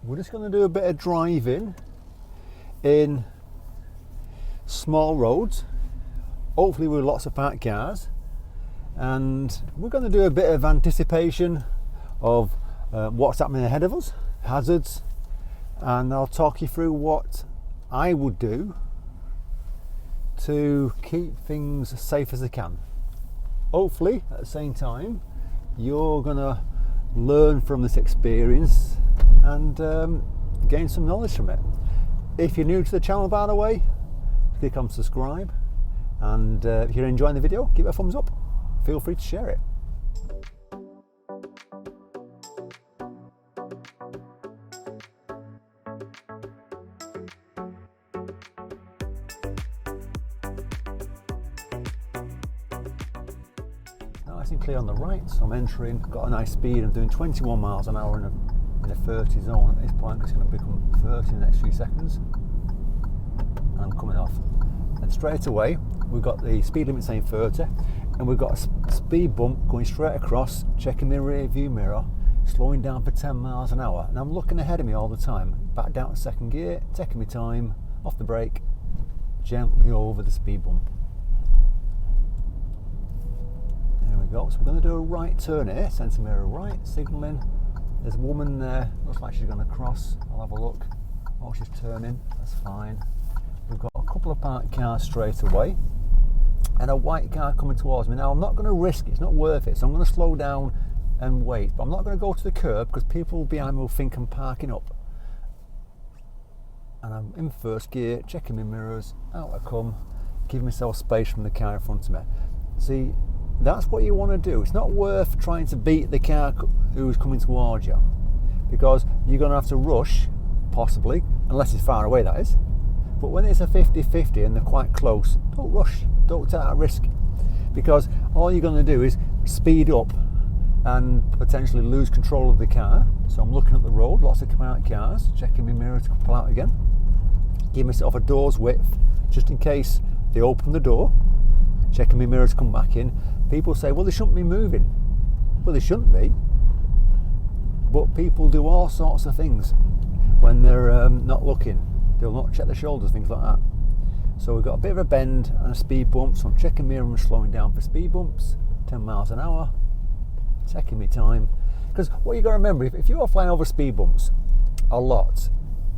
we're just going to do a bit of driving in small roads, hopefully with lots of parked cars, and we're going to do a bit of anticipation of what's happening ahead of us, hazards, and I'll talk you through what I would do to keep things as safe as I can. Hopefully at the same time you're going to learn from this experience and gain some knowledge from it. If you're new to the channel, by the way, click on subscribe, and if you're enjoying the video, give it a thumbs up. Feel free to share it. Nice and clear on the right, so I'm entering, got a nice speed, I'm doing 21 miles an hour in a 30 zone at this point, because it's going to become 30 in the next few seconds, and I'm coming off. And straight away we've got the speed limit saying 30, and we've got a speed bump going straight across, checking the rear view mirror, slowing down for 10 miles an hour, and I'm looking ahead of me all the time, back down to second gear, taking my time, off the brake, gently over the speed bump. There we go. So we're going to do a right turn here, centre mirror right, signalling. There's a woman there, looks like she's going to cross. I'll have a look. Oh, she's turning, that's fine. We've got a couple of parked cars straight away, and a white car coming towards me. Now I'm not going to risk it, it's not worth it, so I'm going to slow down and wait, but I'm not going to go to the curb because people behind me will think I'm parking up. And I'm in first gear, checking my mirrors, out I come, giving myself space from the car in front of me. See, that's what you want to do. It's not worth trying to beat the car who's coming towards you, because you're going to have to rush, possibly, unless it's far away, that is. But when it's a 50-50 and they're quite close, don't rush, don't take that risk, because all you're going to do is speed up and potentially lose control of the car. So I'm looking at the road, lots of parked cars, checking my mirror to pull out again, give myself a door's width just in case they open the door, checking my mirror to come back in. People say, well, they shouldn't be moving. Well, they shouldn't be, but people do all sorts of things when they're not looking. They'll not check their shoulders, things like that. So we've got a bit of a bend and a speed bump, so I'm checking mirror and slowing down for speed bumps, 10 miles an hour, checking my time. Because what you've got to remember, if you're flying over speed bumps a lot,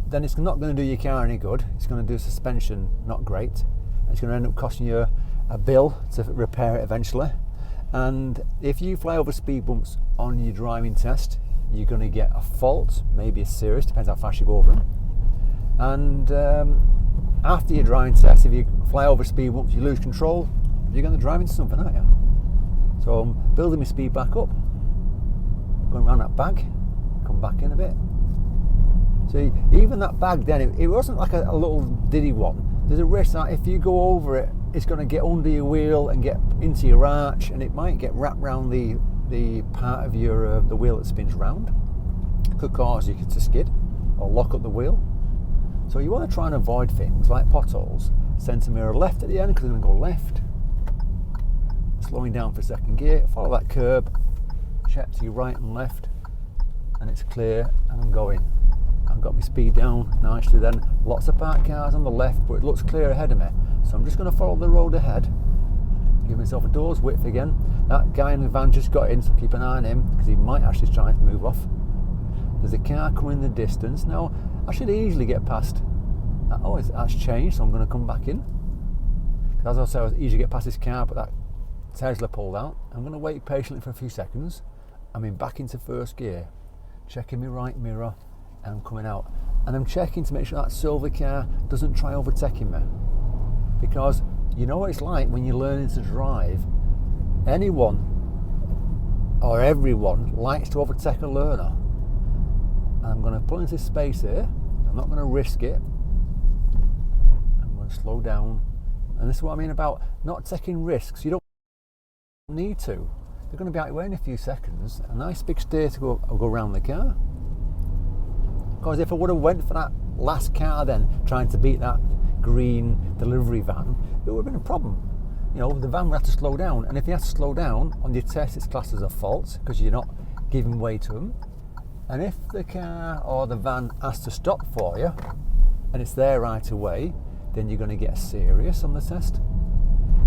then it's not going to do your car any good. It's going to do suspension not great. It's going to end up costing you a bill to repair it eventually. And if you fly over speed bumps on your driving test, you're going to get a fault, maybe a serious, depends how fast you go over them. And after your driving test, if you fly over speed bumps, you lose control, you're going to drive into something, aren't you? So I'm building my speed back up, going around that bag, come back in a bit. See, even that bag then, it wasn't like a little diddy one. There's a risk that if you go over it, it's going to get under your wheel and get into your arch, and it might get wrapped around the part of your the wheel that spins round. Could cause you to skid or lock up the wheel. So you want to try and avoid things like potholes. Centre mirror left at the end, because I'm going to go left. Slowing down for second gear, follow that curb, check to your right and left, and it's clear, and I'm going. I've got my speed down nicely then. Lots of parked cars on the left, but it looks clear ahead of me. So I'm just going to follow the road ahead. Give myself a door's width again. That guy in the van just got in, so keep an eye on him, because he might actually try to move off. There's a car coming in the distance. Now, I should easily get past. Oh, that's changed, so I'm going to come back in. Because as I said, I was easy to get past this car, but that Tesla pulled out. I'm going to wait patiently for a few seconds. I'm back into first gear, checking my right mirror, and I'm coming out. And I'm checking to make sure that silver car doesn't try overtaking me. Because you know what it's like when you're learning to drive. Anyone or everyone likes to overtake a learner. And I'm going to pull into space here. I'm not going to risk it. I'm going to slow down. And this is what I mean about not taking risks. You don't need to. They're going to be out your way in a few seconds. A nice big steer to go around the car. Because if I would have went for that last car then, trying to beat that green delivery van, it would have been a problem. You know, the van would have to slow down, and if you have to slow down on your test, it's classed as a fault because you're not giving way to them. And if the car or the van has to stop for you, and it's there right away, then you're going to get serious on the test.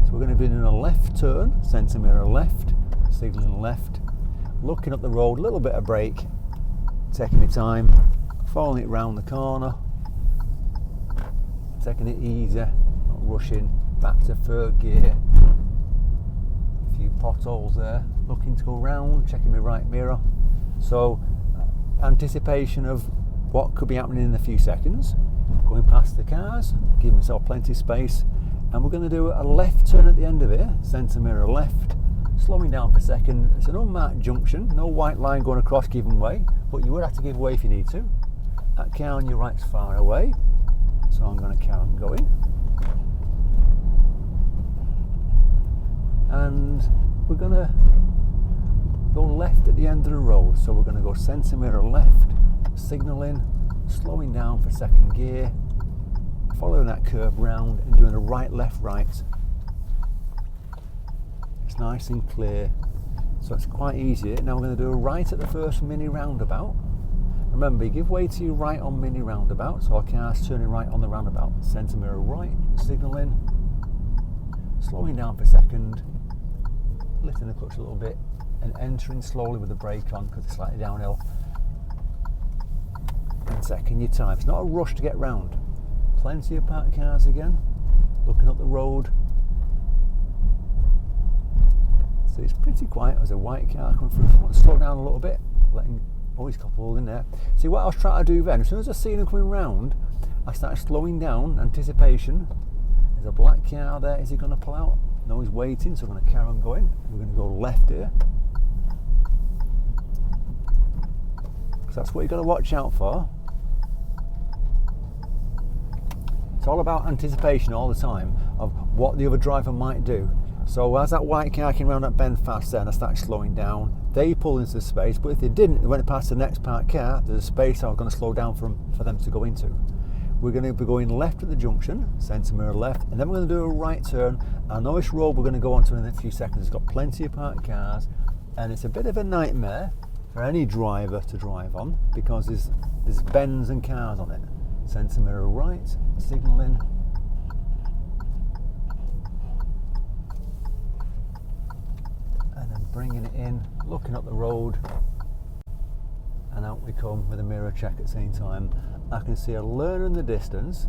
So we're going to be doing a left turn, centre mirror left, signalling left, looking up the road, a little bit of brake, taking your time, following it round the corner, taking it easy, not rushing, back to third gear. A few potholes there, looking to go round, checking my right mirror. So anticipation of what could be happening in a few seconds, going past the cars, giving myself plenty of space, and we're going to do a left turn at the end of it, centre mirror left, slowing down for a second. It's an unmarked junction, no white line going across giving way, but you would have to give way if you need to. That car on your right's far away, so I'm going to carry on going. And we're going to go left at the end of the road, so we're going to go centre mirror left, signalling, slowing down for second gear, following that curve round and doing a right, left, right. It's nice and clear, so it's quite easy. Now we're going to do a right at the first mini roundabout. Remember, you give way to your right on mini roundabout, so our car's turning right on the roundabout. Centre mirror right, signalling, slowing down for a second, lifting the clutch a little bit, and entering slowly with the brake on because it's slightly downhill. And taking your time. It's not a rush to get round. Plenty of parked cars again, looking up the road. So it's pretty quiet. There's a white car coming through. I want to slow down a little bit, letting he's got pulled in there. See, what I was trying to do then, as soon as I seen him coming round, I started slowing down, anticipation. There's a black car there. Is he going to pull out? No, he's waiting, so we're going to carry on going. We're going to go left here. So that's what you've got to watch out for. It's all about anticipation all the time of what the other driver might do. So as that white car came around that bend fast there and I started slowing down, they pulled into the space, but if they didn't, they went past the next parked car, there's a space I was going to slow down for them to go into. We're going to be going left at the junction, centre mirror left, and then we're going to do a right turn. I know this road we're going to go onto in a few seconds. It's got plenty of parked cars, and it's a bit of a nightmare for any driver to drive on because there's bends and cars on it. Centre mirror right, signalling. And then bringing it in, looking up the road, and out we come with a mirror check at the same time. I can see a learner in the distance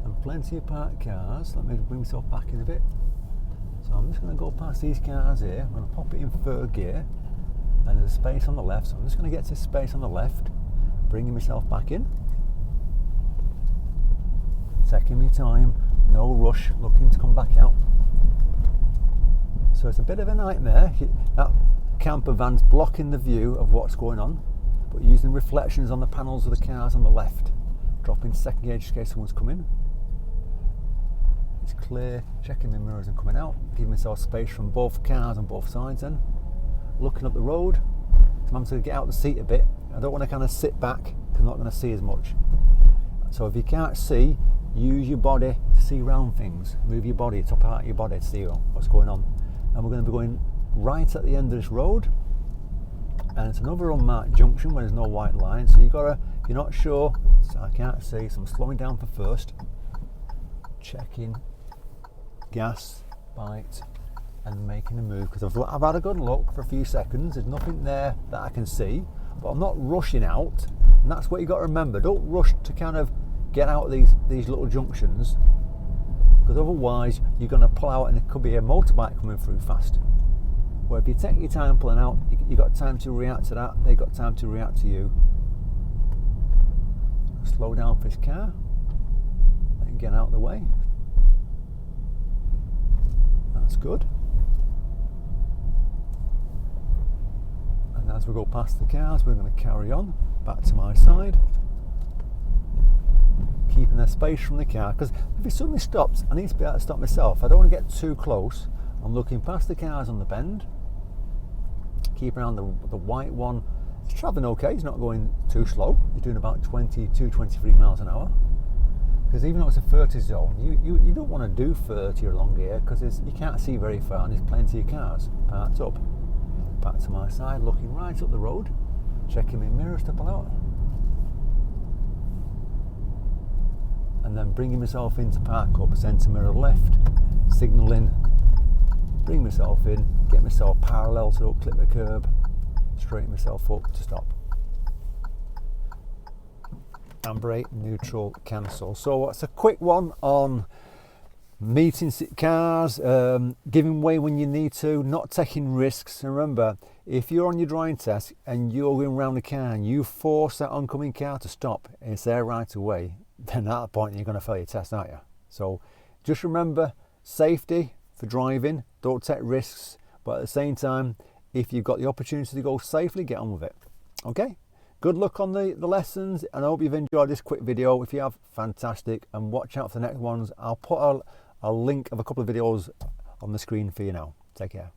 and plenty of parked cars. Let me bring myself back in a bit. So I'm just going to go past these cars here. I'm going to pop it in third gear, and there's a space on the left, so I'm just going to get to this space on the left, bringing myself back in, taking me time, no rush, looking to come back out. So it's a bit of a nightmare. That camper van's blocking the view of what's going on, but using reflections on the panels of the cars on the left, dropping second gear just in case someone's coming. It's clear, checking my mirrors and coming out, giving myself space from both cars on both sides then. Looking up the road, so I'm going to get out the seat a bit. I don't want to kind of sit back because I'm not going to see as much. So if you can't see, use your body to see round things. Move your body, top out of your body to see what's going on. And we're going to be going right at the end of this road, and it's another unmarked junction where there's no white line, so you've got to, if you're not sure, so I can't see, so I'm slowing down for first, checking gas, bite, and making a move, because I've had a good look for a few seconds. There's nothing there that I can see, but I'm not rushing out, and that's what you've got to remember. Don't rush to kind of get out of these little junctions, because otherwise you're going to pull out and it could be a motorbike coming through fast. Where if you take your time pulling out, you've got time to react to that, they've got time to react to you. Slow down for this car and get out of the way. That's good. And as we go past the cars, we're going to carry on back to my side, keeping the space from the car, because if it suddenly stops, I need to be able to stop myself. I don't want to get too close. I'm looking past the cars on the bend, keeping around the white one. It's travelling okay, it's not going too slow. He's doing about 22, 23 miles an hour. Because even though it's a 30 zone, you don't want to do 30 along here because you can't see very far and there's plenty of cars parked up. Back to my side, looking right up the road, checking my mirrors to pull out, and then bringing myself into park up, centre mirror left, signalling, bring myself in, get myself parallel to clip the curb, straighten myself up to stop. Handbrake, neutral, cancel. So it's a quick one on meeting cars, giving way when you need to, not taking risks. And remember, if you're on your driving test and you're going around the car and you force that oncoming car to stop and it's there right away, then at that point you're going to fail your test, aren't you? So just remember, safety for driving, don't take risks, but at the same time, if you've got the opportunity to go safely, get on with it. Okay, good luck on the lessons, and I hope you've enjoyed this quick video. If you have, fantastic, and watch out for the next ones. I'll put a link of a couple of videos on the screen for you now. Take care.